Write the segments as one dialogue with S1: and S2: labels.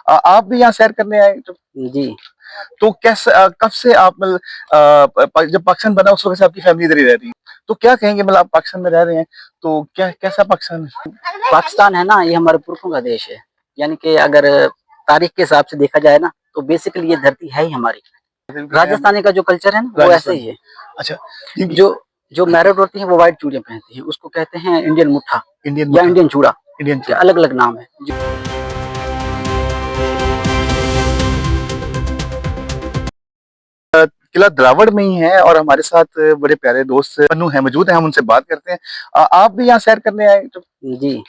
S1: आप भी यहाँ सैर करने आए तो
S2: जी।
S1: तो कैसे कब से आप मतलब जब पाकिस्तान बना उस वक़्त से आपकी फैमिली इधर ही रह रही है। तो क्या कहेंगे मतलब आप पाकिस्तान में रह रहे हैं, तो क्या कैसा पाकिस्तान है?
S2: पाकिस्तान है ना, ये हमारे पुरखों का देश है। यानी कि अगर तारीख के हिसाब से देखा जाए ना, तो बेसिकली ये धरती है ही हमारी। राजस्थानी का जो कल्चर है ना, वो ऐसे
S1: राजस्थान
S2: ही है।
S1: अच्छा,
S2: जो जो मैरिड होती हैं वो व्हाइट चूड़ियाँ पहनती हैं, उसको कहते हैं इंडियन मुट्ठा
S1: इंडियन
S2: या
S1: मुठा,
S2: इंडियन चूड़ा,
S1: इंडियन
S2: के
S1: चूड़ा।
S2: अलग-अलग नाम है।
S1: किला द्रावड़ में ही है और हमारे साथ बड़े प्यारे दोस्त पन्नू हैं मौजूद हैं, हम उनसे बात करते हैं। आप भी यहाँ सैर करने आए
S2: जी।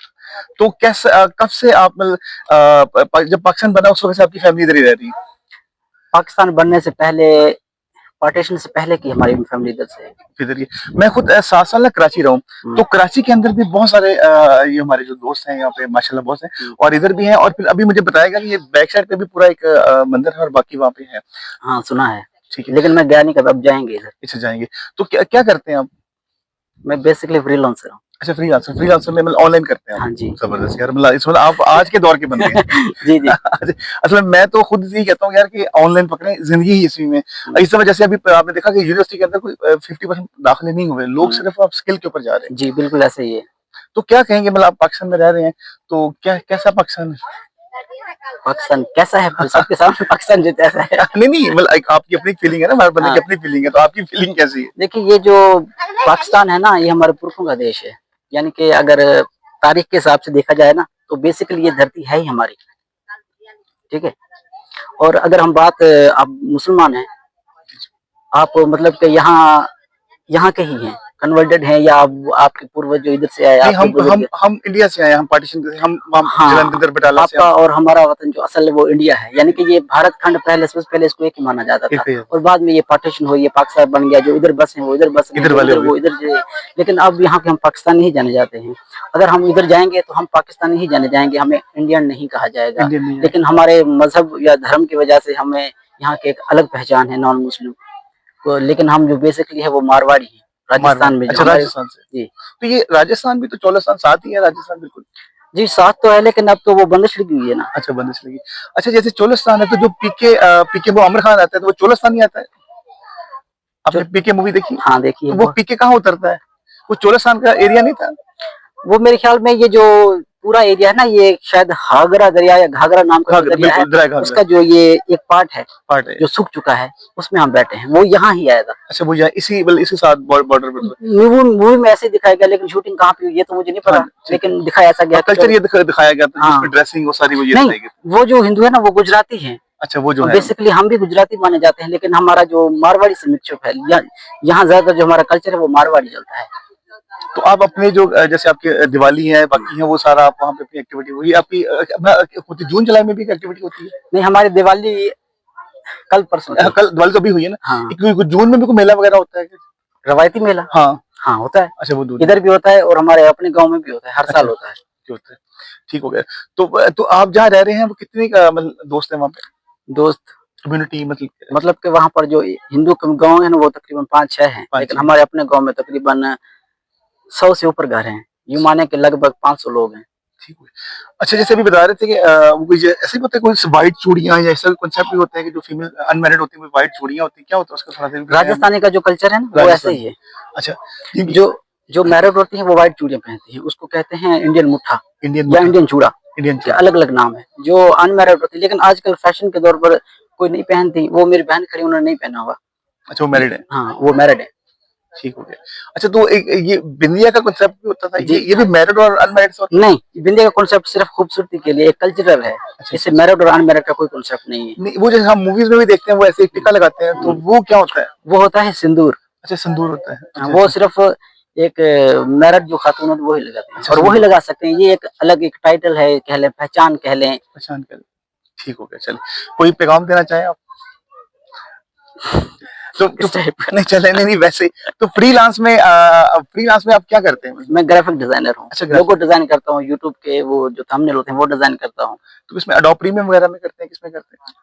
S1: तो कैसे कब से आप मतलब जब पाकिस्तान बना उस वक़्त से आपकी फैमिली इधर ही रह रही है?
S2: पाकिस्तान बनने से पहले, पार्टीशन से पहले की हमारी फैमिली इधर से है।
S1: इधर ही मैं खुद 7 साल ना कराची रहा हूँ, तो कराची के अंदर भी बहुत सारे ये हमारे जो दोस्त हैं यहाँ पे माशाल्लाह बहुत हैं और इधर भी हैं और फिर अभी मुझे बताया गया कि ये बैक साइड पे भी पूरा एक मंदिर है और बाकी वहाँ पे है।
S2: हाँ, सुना है।
S1: ठीक है।
S2: लेकिन मैं गया नहीं कभी, अब जाएँगे इधर।
S1: इसे जाएँगे। तो क्या क्या करते हैं आप?
S2: मैं बेसिकली फ्रीलांसर हूँ।
S1: अच्छा फ्रीलांसर में मतलब ऑनलाइन करते हैं आप?
S2: हाँ जी।
S1: ज़बरदस्त यार मतलब इसमें आप आज के दौर के बंदे हैं।
S2: जी, जी।
S1: असल में मैं तो खुद यही कहता हूँ यार कि ऑनलाइन पकड़ें, ज़िंदगी ही इसी में। इस समय जैसे अभी आपने देखा कि यूनिवर्सिटी के अंदर कोई 50% दाखिले नहीं हुए, लोग सिर्फ अब स्किल के ऊपर जा रहे हैं।
S2: जी, बिल्कुल ऐसा ही है।
S1: तो क्या कहेंगे मतलब आप पाकिस्तान में रह रहे हैं, तो क्या कैसा पाकिस्तान है?
S2: पाकिस्तान कैसा है? सबके सामने पाकिस्तान जो ऐसा है।
S1: नहीं मतलब एक आपकी अपनी फीलिंग है ना, हर बंदे की अपनी फीलिंग है, तो आपकी फीलिंग कैसी है?
S2: देखिए, ये जो पाकिस्तान है ना, ये हमारे पुरखों का देश है। यानी कि अगर तारीख के हिसाब से देखा जाए ना, तो बेसिकली ये धरती है ही हमारी। ठीक है? और अगर हम बात, आप मुसलमान हैं, आप मतलब कि यहाँ यहाँ के ही हैं, कन्वर्टेड हैं, या आपके पूर्वज जो इधर से आए,
S1: नहीं
S2: आपके बुजुर्ग।
S1: हम इंडिया से आए हैं, हम पार्टीशन हम वहाँ
S2: हाँ,
S1: जलंधर बटाला से
S2: आपका और हमारा वतन जो असल है वो इंडिया है। यानी कि ये भारत खंड पहले, सबसे पहले इसको एक ही माना जाता था, और बाद में ये पार्टीशन हुई, ये पाकिस्तान बन गया। जो इधर बसे हैं वो इधर बस गए,
S1: इधर
S2: जो
S1: वाले
S2: इधर
S1: हो गए।
S2: वो इधर जो। लेकिन अब यहाँ के हम पाकिस्तानी ही जाने जाते हैं। अगर हम इधर जाएंगे तो हम पाकिस्तानी ही जाने जाएंगे, हमें इंडियन नहीं कहा जाएगा।
S1: इंडियन नहीं है।
S2: लेकिन हमारे मजहब या धर्म की वजह से हमें यहाँ की एक अलग पहचान है, नॉन मुस्लिम। तो लेकिन हम जो बेसिकली है वो मारवाड़ी है, राजस्थान
S1: मारवाड़ी,
S2: में जो
S1: अच्छा
S2: हमारे।
S1: राजस्थान से।
S2: जी।
S1: तो ये राजस्थान भी तो चोलस्तान साथ ही है राजस्थान बिल्कुल।
S2: जी, साथ तो है, लेकिन अब तो वो बंदिश लगी हुई है ना।
S1: अच्छा बंदिश लगी। अच्छा जैसे चोलस्तान है तो जो पीके वो आमिर खान आता है तो वो चोलस्तान ही आता है। आपने पीके मूवी देखी?
S2: हाँ, देखिए
S1: तो वो पीके कहाँ उतरता है? वो चोलस्तान का एरिया नहीं था?
S2: वो मेरे ख्याल में ये जो पूरा एरिया है ना, ये शायद हागरा दरिया या घाघरा नाम का जो दरिया है,
S1: बिल्कुल
S2: उसका जो ये एक पार्ट है
S1: पार्ट है
S2: जो सूख चुका है, उसमें हम बैठे हैं। वो यहाँ ही आया था।
S1: अच्छा वो यहाँ इसी साथ बॉर्डर पे
S2: मूवी में ऐसे दिखाया गया, लेकिन शूटिंग कहाँ पे हुई ये तो मुझे नहीं पता। लेकिन दिखाया ऐसा गया,
S1: कल्चर ये दिखाया गया था, जिसमें ड्रेसिंग वो सारी वो ये
S2: नहीं,
S1: दिखाई गई।
S2: वो जो हिंदू है ना वो गुजराती है।
S1: अच्छा वो जो है
S2: बेसिकली हम भी गुजराती माने जाते हैं, लेकिन हमारा जो मारवाड़ी से मिक्सअप है, यहाँ ज्यादातर जो हमारा कल्चर है वो मारवाड़ी चलता है।
S1: तो आप अपने जो जैसे आपके दिवाली है बाकी है वो सारा आप वहाँ पे अपनी एक्टिविटी हुई आपकी होती जून जुलाई में भी एक्टिविटी होती है?
S2: नहीं, हमारी दिवाली कल परसों थी।
S1: कल दिवाली तो अभी हुई है ना।
S2: हाँ।
S1: जून में भी कोई मेला वगैरह होता है?
S2: रवायती मेला।
S1: हाँ
S2: हाँ, होता है।
S1: अच्छा वो
S2: इधर भी होता है और हमारे अपने गांव में भी होता है, हर साल होता है।
S1: होता है। ठीक हो गया। तो आप जहाँ रह रहे हैं वो कितने मतलब दोस्त हैं वहाँ पे?
S2: दोस्त
S1: कम्युनिटी
S2: मतलब कि वहाँ पर जो हिंदू गांव है ना वो तकरीबन 5-6 हैं, लेकिन हमारे अपने गांव में तकरीबन 100 से ऊपर घर हैं। यूं माने कि लगभग 500 लोग हैं।
S1: ठीक है। अच्छा जैसे अभी बता रहे थे कि वो ऐसे भी होता है कोई व्हाइट चूड़ियां या ऐसा कॉन्सेप्ट भी होता है कि जो फीमेल अनमैरिड होती है वो व्हाइट चूड़ियां होती है, क्या होता है उसका थोड़ा सा?
S2: राजस्थानी का जो कल्चर है ना वो ऐसे ही है।
S1: अच्छा
S2: जो मैरिड होती है वो व्हाइट चूड़ियां पहनती है, उसको कहते हैं इंडियन मुट्ठा
S1: इंडियन
S2: या इंडियन चूड़ा,
S1: इंडियन
S2: के अलग अलग नाम है। जो अनमैरिड होती है, लेकिन आजकल फैशन के दौर पर कोई नहीं पहनती। वो मेरी बहन खड़ी, उन्होंने नहीं पहना हुआ।
S1: अच्छा वो मैरिड है?
S2: हाँ, वो मैरिड है।
S1: ठीक हो गया। अच्छा तो एक ये बिंदिया का कॉन्सेप्ट भी होता था, ये भी मैरिड और अनमैरिड से होता है?
S2: नहीं, बिंदिया का कॉन्सेप्ट सिर्फ खूबसूरती के लिए, एक कल्चरल है। इससे मैरिड और अनमैरिड का कोई कॉन्सेप्ट नहीं है।
S1: नहीं वो जैसे हम मूवीज में भी देखते हैं वो ऐसे एक टिक्का लगाते हैं, तो वो क्या होता है?
S2: वो होता है सिंदूर।
S1: अच्छा सिंदूर होता है। अच्छा,
S2: वो सिर्फ एक मैरिड जो खातून है वही लगाते हैं, और वही लगा सकते हैं। ये एक अलग एक टाइटल है, कह लें, पहचान कह लें।
S1: पहचान कर। ठीक हो गया। चलिए कोई पैगाम देना चाहें आप? तो नहीं चले नहीं वैसे तो फ्रीलांस में आप क्या करते हैं?
S2: मैं ग्राफिक डिजाइनर हूँ।
S1: अच्छा
S2: लोगो डिजाइन करता हूँ, यूट्यूब के वो जो थंबनेल होते हैं वो डिजाइन करता हूँ।
S1: तो इसमें एडोब प्रीमियम वगैरह में करते हैं, किसमें करते हैं?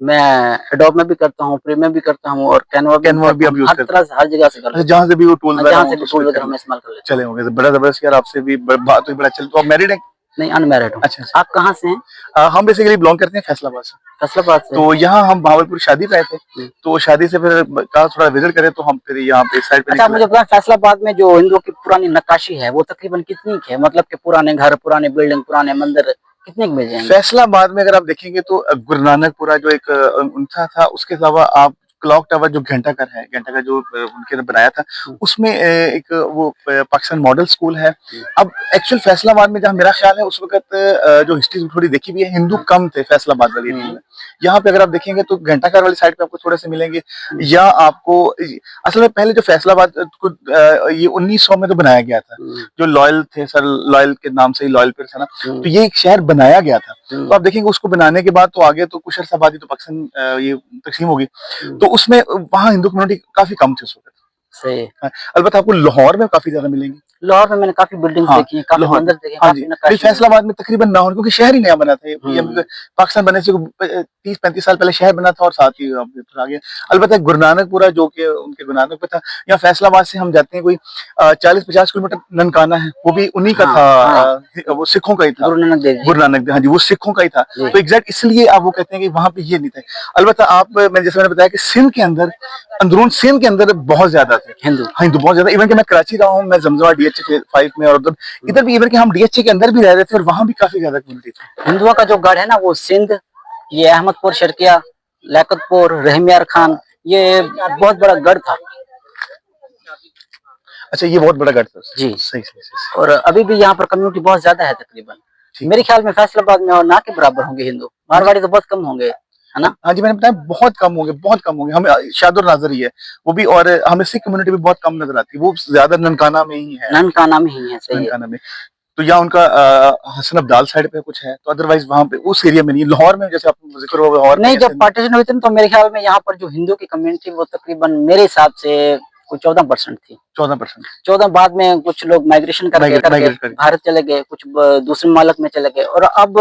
S2: मैं एडोब में भी करता हूँ, प्रीमियम भी करता हूँ, और कैनवा
S1: भी आप यूज
S2: हर
S1: करते
S2: तरह से, हर जगह से कर
S1: हैं? जहाँ से भी वो टूल
S2: जहाँ से भी टूल वगैरह मैं इस्तेमाल कर लेता हूँ।
S1: चले होंगे बड़ा जबरदस्त यार, आपसे भी बात हुई, बड़ा अच्छा। तो आप मैरिड हैं?
S2: नहीं, अनमैरिड हूँ।
S1: अच्छा,
S2: आप कहाँ से हैं?
S1: हम बेसिकली बिलोंग करते हैं फैसलाबाद से।
S2: फैसलाबाद से।
S1: तो यहाँ हम भावलपुर शादी पे आए थे, तो शादी से फिर कहा थोड़ा विजिट करें, तो हम फिर यहाँ पे इस साइड पे
S2: अच्छा,
S1: निकले।
S2: मुझे पता, फैसलाबाद में जो हिंदुओं की पुरानी नक्काशी है वो तकरीबन कितनी की है? मतलब कि पुराने घर, पुराने बिल्डिंग, पुराने मंदिर कितने के मिल जाएंगे?
S1: फैसलाबाद में अगर आप देखेंगे तो गुरु नानकपुरा जो एक उनका था, उसके अलावा आप क्लॉक टावर जो घंटाघर है, घंटाघर जो उनके ने बनाया था, उसमें एक वो पाकिस्तान मॉडल स्कूल है। अब एक्चुअल फैसलाबाद में जहाँ मेरा ख्याल है उस वक्त जो हिस्ट्री थोड़ी देखी भी है, हिंदू कम थे फैसलाबाद वाली एरिया में। यहाँ पे अगर आप देखेंगे तो घंटाघर वाली साइड पे आपको थोड़े से मिलेंगे, या आपको असल में पहले जो फैसलाबाद को ये 1900 में तो बनाया गया था, जो लॉयल थे सर, लॉयल के नाम से ही लॉयल पे था ना, तो ये एक शहर बनाया गया था। तो आप देखेंगे उसको बनाने के बाद तो आगे तो कुछ अरसा बाद ही तो पाकिस्तान ये तकसीम होगी, तो उसमें वहाँ हिंदू कम्युनिटी काफी कम थी उस वक्त।
S2: सही।
S1: अलबत्ता आपको लाहौर में काफी ज्यादा मिलेंगे।
S2: लाहौर में मैंने काफी बिल्डिंग्स देखी हैं, काफी मंदिर देखे हैं,
S1: हाँ
S2: काफी
S1: जी,
S2: नक्काशी
S1: फैसलाबाद में तकरीबन ना हो, क्योंकि शहर ही नया बना था। ये पाकिस्तान बनने से 30-35 साल पहले शहर बना था और साथ ही आ गया। अलबत्ता गुरु नानकपुरा जो कि उनके गुरु नानक पे था, या फैसलाबाद से हम जाते हैं कोई 40-50 किलोमीटर ननकाना है, वो भी उन्हीं का था, वो सिखों का ही था।
S2: गुरु नानक देव,
S1: गुरु नानक देव, हाँ जी, वो सिखों का ही था। तो एग्जैक्ट इसलिए आप वो कहते हैं कि वहां पे ये नहीं था। अलबत्ता आप जैसे मैंने बताया कि सिंध के अंदर, अंदरून सिंध के अंदर बहुत ज्यादा थे हिंदू बहुत ज्यादा। इवन कि मैं कराची रहा हूँ, मैं जमजमा DH 5 में, और उधर इधर भी, इवन कि हम DH के अंदर भी रह रहे थे और वहां भी काफी ज्यादा कम्युनिटी थी।
S2: हिंदुओं का जो गढ़ है ना वो सिंध, ये अहमदपुर, शर्किया, लियाकतपुर, रहमियार खान, ये बहुत बड़ा गढ़ था।
S1: अच्छा, ये बहुत बड़ा गढ़ था
S2: जी।
S1: सही।
S2: और अभी भी यहाँ पर कम्युनिटी बहुत ज्यादा है तकरीबन। मेरे ख्याल में फैसलाबाद में और ना के बराबर होंगे हिंदू, मारवाड़ी तो बहुत कम होंगे, है ना?
S1: हाँ जी, मैंने बताया बहुत कम होंगे, बहुत कम होंगे। हमें शादुर नाजर ही है वो भी, और हमें सिख कम्युनिटी भी बहुत कम नजर आती है, वो ज्यादा ननकाना में ही है।
S2: ननकाना में ही है, सही है।
S1: ननकाना में तो यहाँ उनका हसन अब्दाल साइड पे कुछ है, तो अदरवाइज वहां पे उस एरिया में नहीं। लाहौर में जैसे आपको जिक्र हुआ, लाहौर
S2: नहीं, जब पार्टीशन हुई थी तो मेरे ख्याल में यहाँ पर जो हिंदू की कम्युनिटी वो तकरीबन मेरे हिसाब से कोई 14% थी।
S1: 14%।
S2: 14 बाद में कुछ लोग माइग्रेशन करके भारत चले गए, कुछ दूसरे मुल्क में चले गए, और अब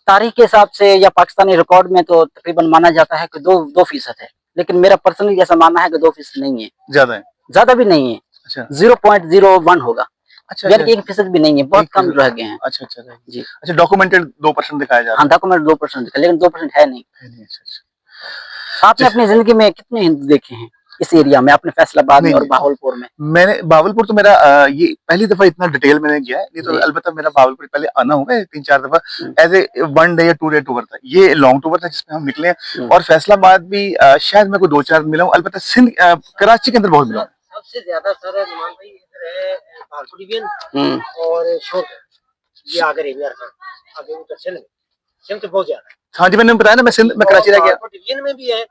S2: तारीख के हिसाब से या पाकिस्तानी रिकॉर्ड में तो तकरीबन माना जाता है कि 2% है, लेकिन मेरा पर्सनली जैसा मानना है कि 2% नहीं है,
S1: ज्यादा है,
S2: ज्यादा भी नहीं है।
S1: अच्छा,
S2: 0.01 होगा।
S1: अच्छा,
S2: यानी 1% भी नहीं है, बहुत कम रह गए हैं।
S1: अच्छा जी, अच्छा, डॉक्यूमेंटेड 2% दिखाया जा रहा है।
S2: हाँ, डॉक्यूमेंट 2% दिखा, लेकिन 2% है नहीं।
S1: अच्छा।
S2: आपने अपनी जिंदगी में कितने हिंदू देखे हैं इस एरिया में, अपने फैसलाबाद में और भावलपुर में?
S1: मैंने भावलपुर तो मेरा ये पहली दफा इतना डिटेल मैंने गया है, नहीं तो अलबत्ता मेरा भावलपुर पहले आना होगा 3-4 दफा एज ए 1 डे या 2 डे टूर था। ये लॉन्ग टूर था जिसमें हम निकले हैं, और फैसलाबाद भी शायद मैं को 2-4 मिला हूँ। अलबत्ता सिंध, कराची के अंदर बहुत मिला हूँ।
S3: सबसे ज्यादा सर नुमान भाई इधर है भावलपुर डिवीजन और शोर, ये आगे रहमियार खान, आगे उधर सिंध तो बहुत ज्यादा।
S1: हाँ जी, मैंने बताया ना, मैं सिंध में कराची रह गया।
S3: डिवीजन में भी है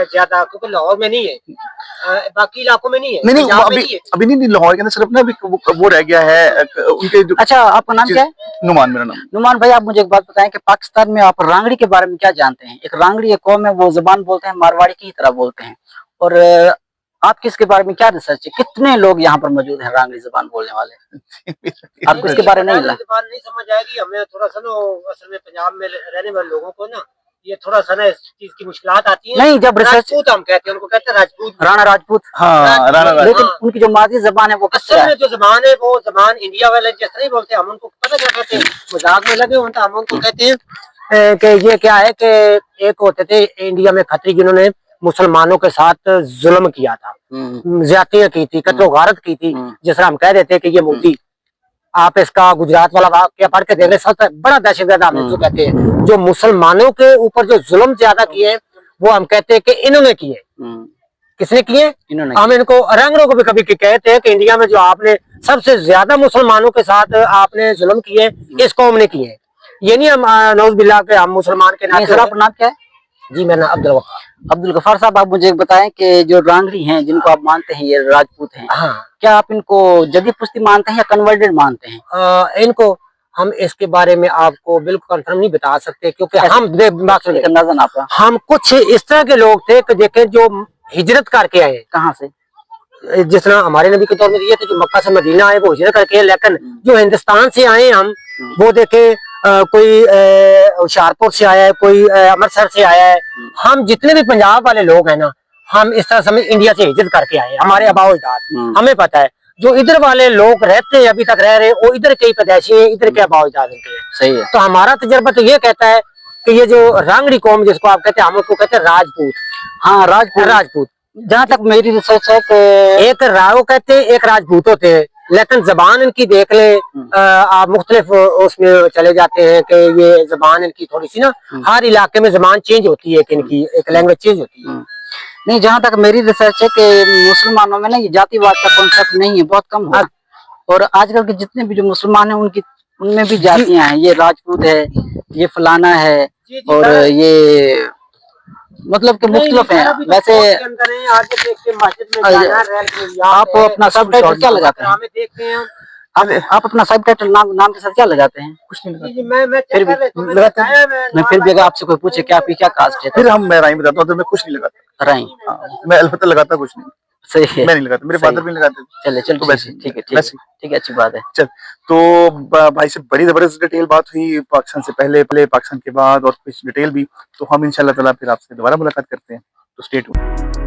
S3: ज्यादा, क्योंकि लाहौर में नहीं है, बाकी इलाकों में नहीं है।
S1: नहीं, अभी नहीं, लाहौर के अंदर सिर्फ ना वो रह गया है उनके।
S2: अच्छा, आपका नाम क्या है?
S1: नुमान मेरा नाम।
S2: नुमान भाई, आप मुझे एक बात बताएं कि पाकिस्तान में आप रांगड़ी के बारे में क्या जानते हैं? एक रांगड़ी एक कौम है, वो जुबान बोलते हैं मारवाड़ी की तरह बोलते हैं, और आपके इसके बारे में क्या रिसर्च है? कितने लोग यहाँ पर मौजूद हैं रांगड़ी जुबान बोलने वाले? आपको इसके बारे में
S3: जुबान नहीं समझ आएगी हमें, थोड़ा सा ना असल में पंजाब में रहने वाले लोगों को ना ये थोड़ा सा ना इस चीज की मुश्किलात आती है।
S2: नहीं, जब रिसर्च,
S3: राजपूत हम कहते हैं, उनको कहते हैं राजपूत,
S2: राणा राजपूत।
S1: हाँ, राणा,
S2: लेकिन उनकी जो मादी जबान है वो
S3: असल में जो जबान है वो जबान इंडिया वाले जिस तरह बोलते हैं, हम उनको पता क्या कहते हैं, मजाक में लगे होते, हम उनको कहते हैं कि ये क्या है कि एक होते थे इंडिया में खत्री जिन्होंने मुसलमानों के साथ जुल्म किया था, ज्यादतियां की थी, कत्लो गारत की थी, जिस तरह हम कह देते हैं कि ये मोदी, आप इसका गुजरात वाला वाकया पढ़ के देख ले, सब बड़ा दहशतगर्द हम जो कहते हैं, जो मुसलमानों के ऊपर जो जुल्म ज्यादा किए वो हम कहते हैं कि इन्होंने किए। किसने किए? इन्होंने। हम इनको रंगरों को भी कभी कहते हैं कि इंडिया में जो आपने सबसे ज्यादा मुसलमानों के साथ आपने जुल्म किए इस कौम ने किए। ये नहीं हम नौज बिल्ला के हम मुसलमान के नाते।
S2: आपका नाम क्या है?
S3: जी, मेरा नाम
S2: अब्दुल गफार साहब, आप मुझे बताएं कि जो रांगड़ी हैं जिनको आप मानते हैं ये राजपूत हैं,
S3: हाँ,
S2: क्या आप इनको जदीद पुश्ती मानते हैं या कन्वर्टेड मानते हैं?
S3: इनको हम इसके बारे में आपको बिल्कुल कंफर्म नहीं बता सकते, क्योंकि हम कुछ इस तरह के लोग थे कि देखे जो हिजरत करके आए। कहाँ से? जिस तरह हमारे नबी के दौर में ये थे जो मक्का से मदीना आए वो हिजरत करके, लेकिन जो हिंदुस्तान से आए हम वो देखे कोई होशियारपुर से आया है, कोई अमृतसर से आया है। हम जितने भी पंजाब वाले लोग हैं ना, हम इस तरह से इंडिया से हिजरत करके आए, हमारे आबाओ अजदाद, हमें पता है। जो इधर वाले लोग रहते हैं अभी तक रह रहे हैं वो इधर के ही पैदाइशी है, इधर के आबाव जात हैं।
S2: सही है।
S3: तो हमारा तजर्बा तो ये कहता है कि ये जो रांगड़ी कौम जिसको आप कहते हैं, हम उसको कहते हैं राजपूत।
S2: हाँ, राजपूत।
S3: राजपूत
S2: जहाँ तक मेरी रिसर्च है कि
S3: एक राव कहते हैं, एक राजपूत होते हैं, लेकिन जबान इनकी देख ले आप मुख्तलिफ उसमें चले जाते हैं कि ये जबान इनकी थोड़ी सी ना हर इलाके में जबान चेंज होती है, कि इनकी एक लैंग्वेज चेंज होती है।
S2: नहीं, जहाँ तक मेरी रिसर्च है कि मुसलमानों में ना ये जातिवाद का कॉन्सेप्ट नहीं है, बहुत कम है। और आजकल के जितने भी जो मुसलमान हैं उनकी उनमें भी जातियां हैं, ये राजपूत है, ये फलाना है, और ये मतलब कि मुख्तलिफ हैं। वैसे आप अपना सब टाइटल क्या लगाते हैं?
S3: देखते हैं
S2: आप अपना सब टाइटल नाम के साथ क्या लगाते हैं?
S1: कुछ नहीं लगाते।
S3: मैं
S2: फिर भी
S1: लगाते हैं।
S2: मैं फिर भी अगर आपसे कोई पूछे कि आपकी क्या कास्ट है,
S1: फिर मैं राई बताता हूँ, तो मैं कुछ नहीं लगाता।
S2: राई।
S1: हाँ, मैं अलबत्ता लगाता कुछ नहीं।
S2: सही है।
S1: मैं नहीं लगाता, मेरे फादर भी नहीं लगाते।
S2: चले चल,
S1: तो
S2: ठीक
S1: वैसे
S2: है, ठीक है,
S1: वैसे
S2: ठीक है, अच्छी बात है।
S1: चल, तो भाई से बड़ी जबरदस्त डिटेल बात हुई, पाकिस्तान से पहले, पाकिस्तान के बाद, और कुछ डिटेल भी। तो हम इंशाल्लाह ताला फिर आपसे दोबारा मुलाकात करते हैं, तो स्टे ट्यून्ड।